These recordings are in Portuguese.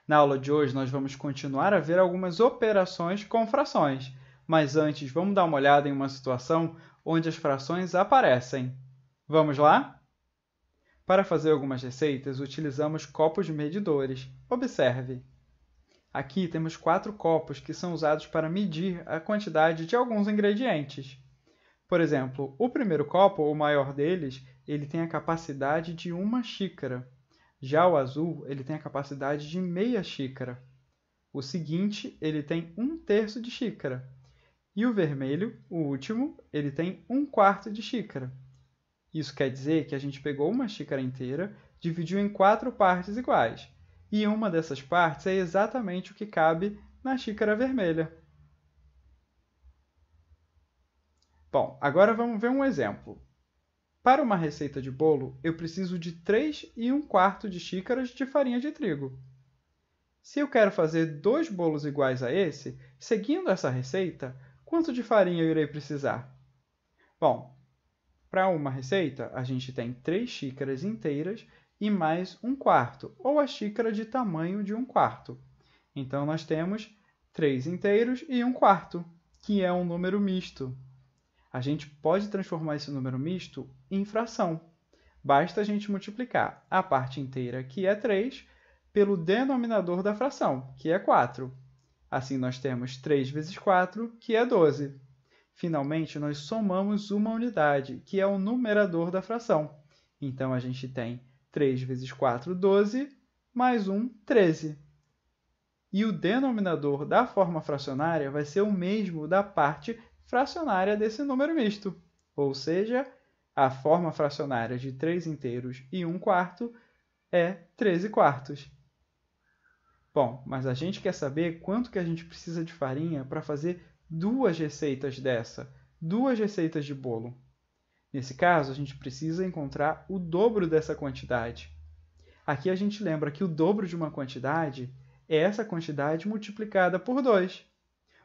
Na aula de hoje, nós vamos continuar a ver algumas operações com frações, mas antes vamos dar uma olhada em uma situação onde as frações aparecem. Vamos lá? Para fazer algumas receitas, utilizamos copos medidores. Observe! Aqui temos 4 copos que são usados para medir a quantidade de alguns ingredientes. Por exemplo, o primeiro copo, o maior deles, ele tem a capacidade de 1 xícara. Já o azul, ele tem a capacidade de meia xícara. O seguinte, ele tem 1/3 de xícara. E o vermelho, o último, ele tem 1/4 de xícara. Isso quer dizer que a gente pegou uma xícara inteira, dividiu em 4 partes iguais. E uma dessas partes é exatamente o que cabe na xícara vermelha. Bom, agora vamos ver um exemplo. Para uma receita de bolo, eu preciso de 3 1/4 de xícaras de farinha de trigo. Se eu quero fazer 2 bolos iguais a esse, seguindo essa receita, quanto de farinha eu irei precisar? Bom, para uma receita, a gente tem 3 xícaras inteiras e mais 1/4, ou a xícara de tamanho de 1/4. Então, nós temos 3 inteiros e 1/4, que é um número misto. A gente pode transformar esse número misto em fração. Basta a gente multiplicar a parte inteira, que é 3, pelo denominador da fração, que é 4. Assim, nós temos 3 vezes 4, que é 12. Finalmente, nós somamos uma unidade, que é o numerador da fração. Então, a gente tem 3 vezes 4, 12, mais 1, 13. E o denominador da forma fracionária vai ser o mesmo da parte fracionária desse número misto, ou seja, a forma fracionária de 3 inteiros e 1/4 é 13/4. Bom, mas a gente quer saber quanto que a gente precisa de farinha para fazer 2 receitas dessa, 2 receitas de bolo. Nesse caso, a gente precisa encontrar o dobro dessa quantidade. Aqui a gente lembra que o dobro de uma quantidade é essa quantidade multiplicada por 2.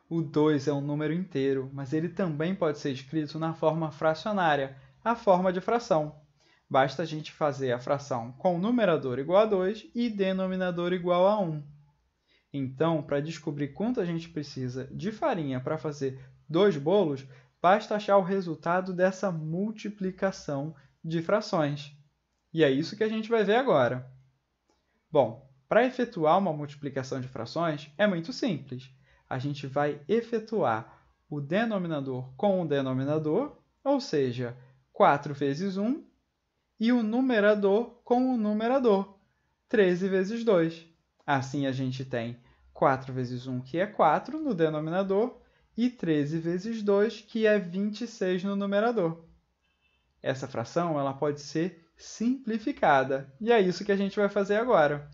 O 2 é um número inteiro, mas ele também pode ser escrito na forma fracionária, a forma de fração. Basta a gente fazer a fração com numerador igual a 2 e denominador igual a 1. Então, para descobrir quanto a gente precisa de farinha para fazer 2 bolos, basta achar o resultado dessa multiplicação de frações. E é isso que a gente vai ver agora. Bom, para efetuar uma multiplicação de frações, é muito simples. A gente vai efetuar o denominador com o denominador, ou seja, 4 vezes 1, e o numerador com o numerador, 13 vezes 2. Assim, a gente tem 4 vezes 1, que é 4, no denominador, e 13 vezes 2, que é 26 no numerador. Essa fração ela pode ser simplificada, e é isso que a gente vai fazer agora.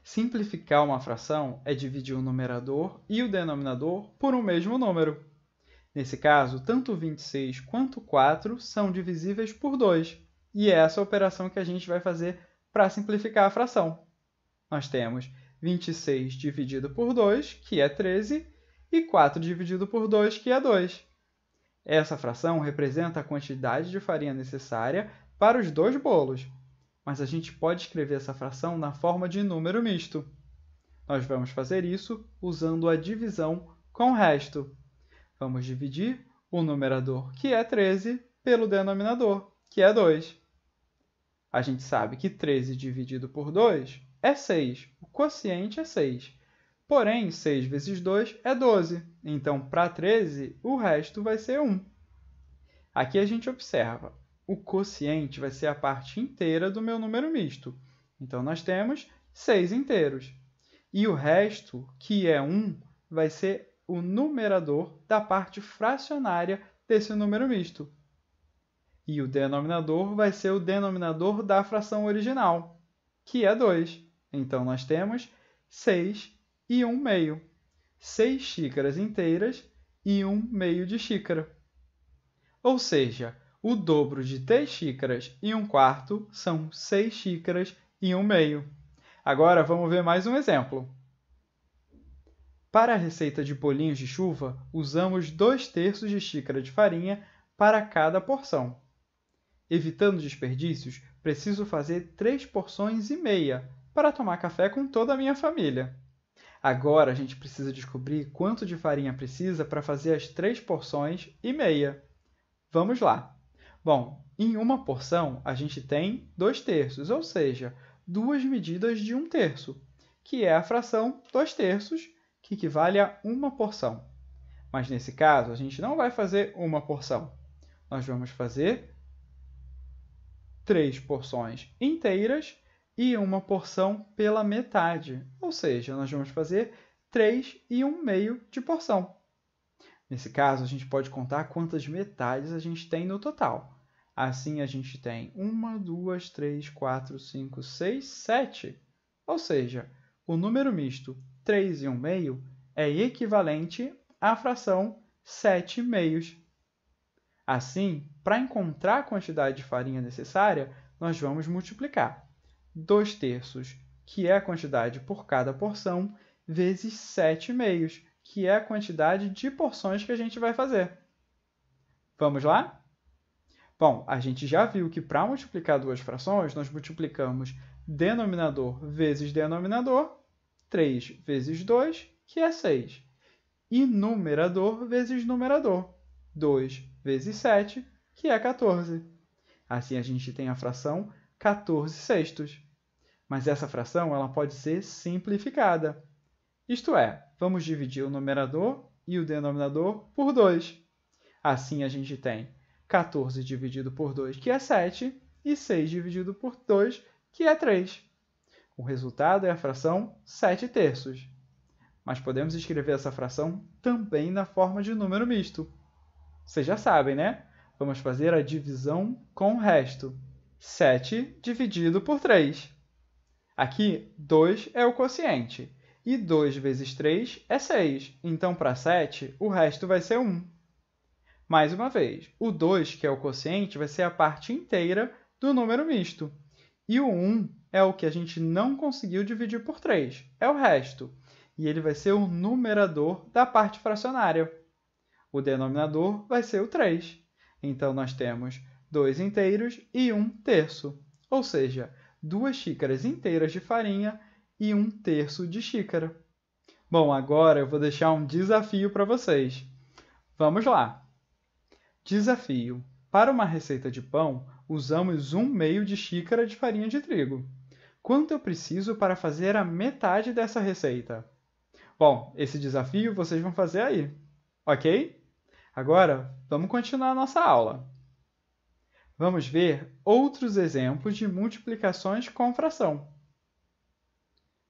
Simplificar uma fração é dividir o numerador e o denominador por um mesmo número. Nesse caso, tanto 26 quanto 4 são divisíveis por 2, e é essa a operação que a gente vai fazer para simplificar a fração. Nós temos 26 dividido por 2, que é 13, e 4 dividido por 2, que é 2. Essa fração representa a quantidade de farinha necessária para os 2 bolos, mas a gente pode escrever essa fração na forma de número misto. Nós vamos fazer isso usando a divisão com o resto. Vamos dividir o numerador, que é 13, pelo denominador, que é 2. A gente sabe que 13 dividido por 2 é 6. O quociente é 6. Porém, 6 vezes 2 é 12. Então, para 13, o resto vai ser 1. Aqui a gente observa. O quociente vai ser a parte inteira do meu número misto. Então, nós temos 6 inteiros. E o resto, que é 1, vai ser o numerador da parte fracionária desse número misto. E o denominador vai ser o denominador da fração original, que é 2. Então, nós temos 6 e 1 meio. 6 xícaras inteiras e 1 meio de xícara. Ou seja, o dobro de 3 xícaras e 1/4 são 6 xícaras e 1 meio. Agora, vamos ver mais um exemplo. Para a receita de bolinhos de chuva, usamos 2/3 de xícara de farinha para cada porção. Evitando desperdícios, preciso fazer 3 porções e meia para tomar café com toda a minha família. Agora a gente precisa descobrir quanto de farinha precisa para fazer as 3 porções e meia. Vamos lá! Bom, em uma porção a gente tem 2/3, ou seja, 2 medidas de 1/3, que é a fração 2/3, que equivale a uma porção. Mas nesse caso, a gente não vai fazer uma porção. Nós vamos fazer 3 porções inteiras e uma porção pela metade, ou seja, nós vamos fazer 3 e 1/2 de porção. Nesse caso, a gente pode contar quantas metades a gente tem no total. Assim, a gente tem 1, 2, 3, 4, 5, 6, 7. Ou seja, o número misto 3 e 1/2 é equivalente à fração 7/2. Assim, para encontrar a quantidade de farinha necessária, nós vamos multiplicar 2/3, que é a quantidade por cada porção, vezes 7/2, que é a quantidade de porções que a gente vai fazer. Vamos lá? Bom, a gente já viu que para multiplicar duas frações, nós multiplicamos denominador vezes denominador, 3 vezes 2, que é 6, e numerador vezes numerador, 2 vezes 7, que é 14. Assim, a gente tem a fração 14/6. Mas essa fração ela pode ser simplificada. Isto é, vamos dividir o numerador e o denominador por 2. Assim, a gente tem 14 dividido por 2, que é 7, e 6 dividido por 2, que é 3. O resultado é a fração 7/3. Mas podemos escrever essa fração também na forma de número misto. Vocês já sabem, né? Vamos fazer a divisão com o resto. 7 dividido por 3. Aqui, 2 é o quociente. E 2 vezes 3 é 6. Então, para 7, o resto vai ser 1. Mais uma vez, o 2, que é o quociente, vai ser a parte inteira do número misto. E o 1 é o que a gente não conseguiu dividir por 3. É o resto. E ele vai ser o numerador da parte fracionária. O denominador vai ser o 3. Então, nós temos 2 inteiros e 1/3. Ou seja, 2 xícaras inteiras de farinha e 1/3 de xícara. Bom, agora eu vou deixar um desafio para vocês. Vamos lá! Desafio. Para uma receita de pão, usamos 1/2 de xícara de farinha de trigo. Quanto eu preciso para fazer a metade dessa receita? Bom, esse desafio vocês vão fazer aí, ok? Agora, vamos continuar a nossa aula. Vamos ver outros exemplos de multiplicações com fração.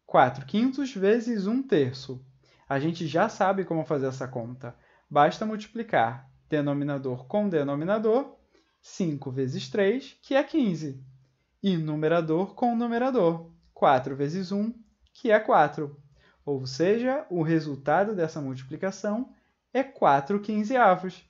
4/5 vezes 1/3. A gente já sabe como fazer essa conta. Basta multiplicar denominador com denominador, 5 vezes 3, que é 15. E numerador com numerador, 4 vezes 1, que é 4. Ou seja, o resultado dessa multiplicação é 4/15.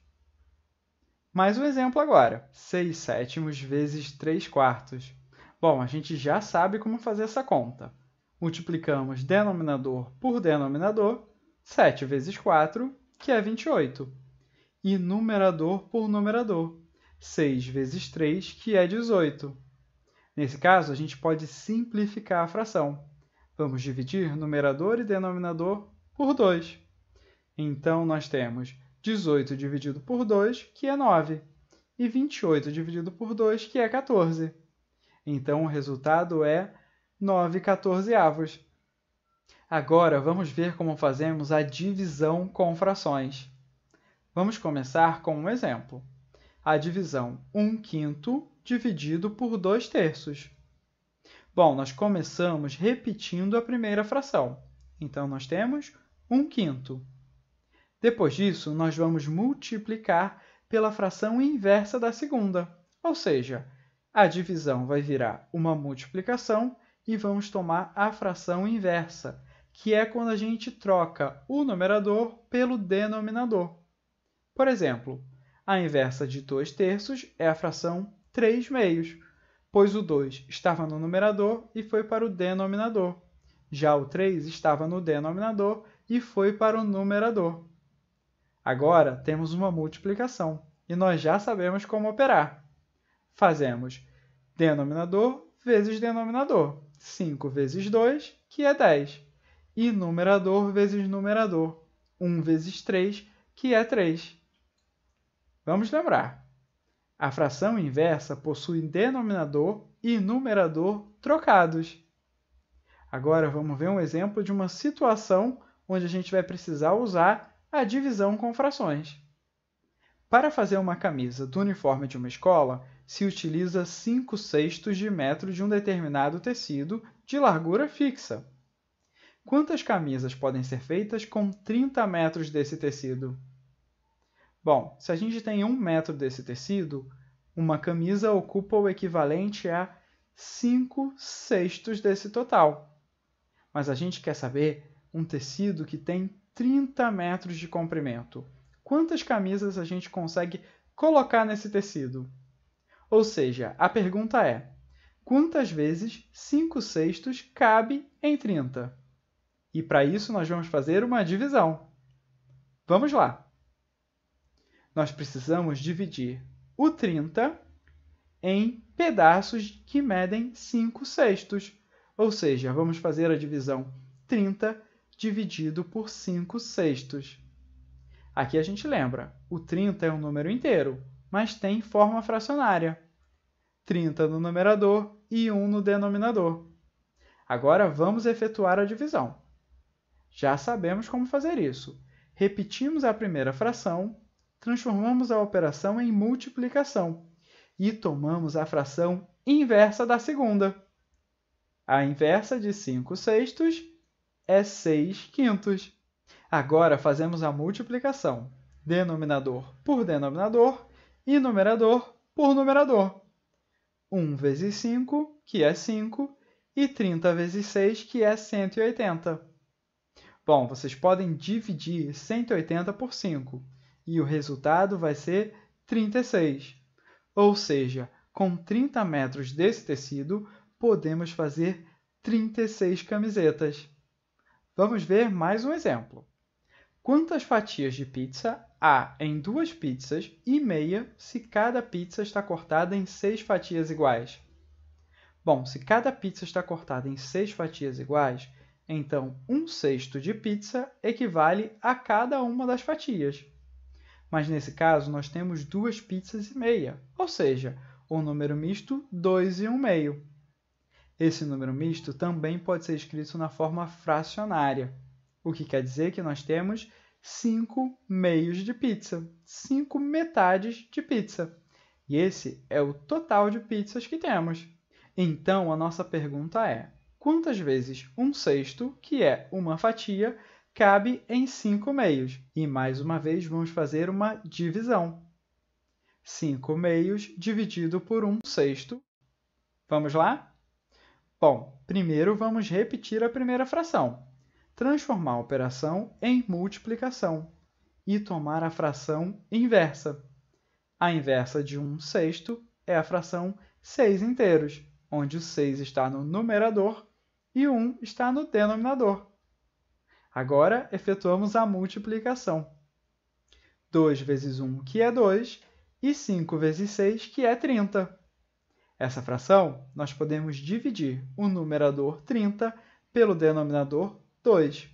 Mais um exemplo agora. 6/7 vezes 3/4. Bom, a gente já sabe como fazer essa conta. Multiplicamos denominador por denominador, 7 vezes 4, que é 28. E numerador por numerador, 6 vezes 3, que é 18. Nesse caso, a gente pode simplificar a fração. Vamos dividir numerador e denominador por 2. Então, nós temos 18 dividido por 2, que é 9, e 28 dividido por 2, que é 14. Então, o resultado é 9/14. Agora, vamos ver como fazemos a divisão com frações. Vamos começar com um exemplo. A divisão 1/5 dividido por 2/3. Bom, nós começamos repetindo a primeira fração. Então, nós temos 1/5. Depois disso, nós vamos multiplicar pela fração inversa da segunda. Ou seja, a divisão vai virar uma multiplicação e vamos tomar a fração inversa, que é quando a gente troca o numerador pelo denominador. Por exemplo, a inversa de 2/3 é a fração 3/2, pois o 2 estava no numerador e foi para o denominador. Já o 3 estava no denominador e foi para o numerador. Agora, temos uma multiplicação e nós já sabemos como operar. Fazemos denominador vezes denominador, 5 vezes 2, que é 10. E numerador vezes numerador, 1 vezes 3, que é 3. Vamos lembrar. A fração inversa possui denominador e numerador trocados. Agora, vamos ver um exemplo de uma situação onde a gente vai precisar usar a divisão com frações. Para fazer uma camisa do uniforme de uma escola, se utiliza 5/6 de metro de um determinado tecido de largura fixa. Quantas camisas podem ser feitas com 30 metros desse tecido? Bom, se a gente tem 1 metro desse tecido, uma camisa ocupa o equivalente a 5/6 desse total. Mas a gente quer saber um tecido que tem 30 metros de comprimento. Quantas camisas a gente consegue colocar nesse tecido? Ou seja, a pergunta é: quantas vezes 5/6 cabe em 30? E para isso nós vamos fazer uma divisão. Vamos lá! Nós precisamos dividir o 30 em pedaços que medem 5/6. Ou seja, vamos fazer a divisão 30 dividido por 5/6. Aqui a gente lembra, o 30 é um número inteiro, mas tem forma fracionária. 30 no numerador e 1 no denominador. Agora, vamos efetuar a divisão. Já sabemos como fazer isso. Repetimos a primeira fração, transformamos a operação em multiplicação e tomamos a fração inversa da segunda. A inversa de 5/6 é 6/5. Agora, fazemos a multiplicação, denominador por denominador e numerador por numerador. 1 vezes 5, que é 5, e 30 vezes 6, que é 180. Bom, vocês podem dividir 180 por 5, e o resultado vai ser 36. Ou seja, com 30 metros desse tecido, podemos fazer 36 camisetas. Vamos ver mais um exemplo. Quantas fatias de pizza há em 2 pizzas e meia se cada pizza está cortada em 6 fatias iguais? Bom, se cada pizza está cortada em 6 fatias iguais, então 1/6 de pizza equivale a cada uma das fatias. Mas nesse caso, nós temos 2 pizzas e meia, ou seja, o número misto 2 e 1/2. Esse número misto também pode ser escrito na forma fracionária, o que quer dizer que nós temos 5 meios de pizza, 5 metades de pizza. E esse é o total de pizzas que temos. Então, a nossa pergunta é: quantas vezes 1/6, que é uma fatia, cabe em 5 meios? E, mais uma vez, vamos fazer uma divisão. 5 meios dividido por 1/6. Vamos lá? Bom, primeiro vamos repetir a primeira fração, transformar a operação em multiplicação e tomar a fração inversa. A inversa de 1/6 é a fração 6 inteiros, onde o 6 está no numerador e o 1 está no denominador. Agora, efetuamos a multiplicação. 2 vezes 1, que é 2, e 5 vezes 6, que é 30. Essa fração, nós podemos dividir o numerador 30 pelo denominador 2.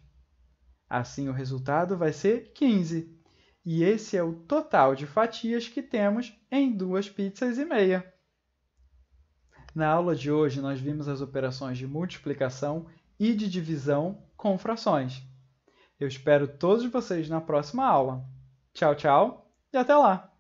Assim, o resultado vai ser 15. E esse é o total de fatias que temos em 2 pizzas e meia. Na aula de hoje, nós vimos as operações de multiplicação e de divisão com frações. Eu espero todos vocês na próxima aula. Tchau, tchau e até lá!